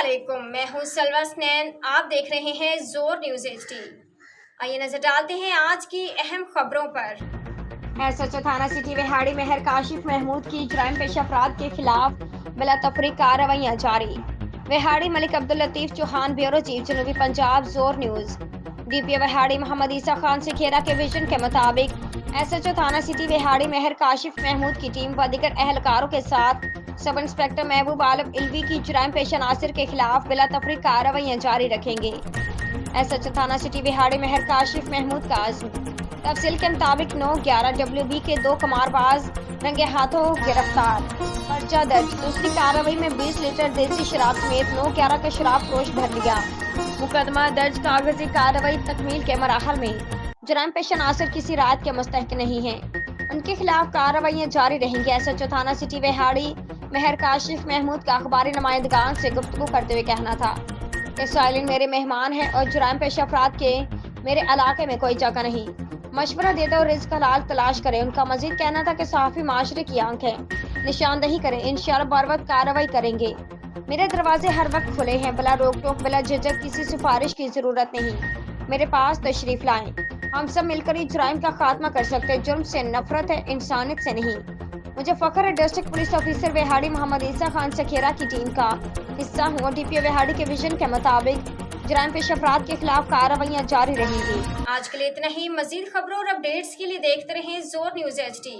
अस्सलामुअलैकुम, मैं हूँ सलवा स्नैन। आप देख रहे हैं जोर न्यूज़ HD। आइए नजर डालते हैं आज की अहम खबरों पर। एसएचओ थाना सिटी विहाड़ी में काशिफ महमूद की जराइम पेश अफराद के खिलाफ बिला तफरीक कार्रवाइयाँ जारी। विहाड़ी मलिक अब्दुल लतीफ चौहान, ब्यूरो चीफ जनूबी पंजाब, जोर न्यूज़। डीपीओ विहाड़ी मोहम्मद ईसा खान सिखेरा के विजन के मुताबिक एसएचओ थाना सिटी विहाड़ी में काशिफ महमूद की टीम व दीगर एहलकारों के साथ सब इंस्पेक्टर महबूब आलम इल्वी की जराइम पेशा नासिर के खिलाफ बिला तफरीक कार्रवाइयाँ जारी रखेंगे। एसएचओ थाना सिटी विहाड़ी में काशिफ महमूद का आज़म तफसील के मुताबिक 9/11 WB के 2 कमारबाज रंगे हाथों गिरफ्तार। पर्चा दर्ज। दूसरी कार्रवाई में 20 लीटर देसी शराब समेत 9/11 का शराब फरोश धर लिया। मुकदमा दर्ज। कागजी कार्रवाई तकमील के मराहल में। जराइम पेशा नासिर किसी रायत के मुस्तहक नहीं है, उनके खिलाफ कार्रवाइयाँ जारी रहेंगी। एसएचओ थाना सिटी विहाड़ी मेहर काशिफ महमूद का अखबारी नुमाइंदगान से गुफ्तगू करते हुए कहना था कि साइलिन मेरे मेहमान हैं और जुराइम पेशा अफराद के मेरे इलाके में कोई जगह नहीं। मशवरा देते और रिज़्क हलाल तलाश करें। उनका मजीद कहना था कि सहाफ़ी माशरे की आंख है, निशानदही करें, इंशाअल्लाह बर वक्त कार्रवाई करेंगे। मेरे दरवाजे हर वक्त खुले हैं, बिला रोक टोक, बिला झिझक, किसी सिफारिश की ज़रूरत नहीं। मेरे पास तशरीफ़ लाएं, हम सब मिलकर इस जुराइम का खात्मा कर सकते हैं। जुर्म से नफरत है, इंसानियत से नहीं। मुझे फख्र है district police officer Vehari Mohammad Isa Khan Sakhera की टीम का हिस्सा हूँ। डीपीओ विहाड़ी के विजन के मुताबिक जराइम पेश अफराद के खिलाफ कार्रवाइयाँ जारी रहेंगी। आज के लिए इतना ही। मजीद खबरों और अपडेट्स के लिए देखते रहें जोर न्यूज़ HD।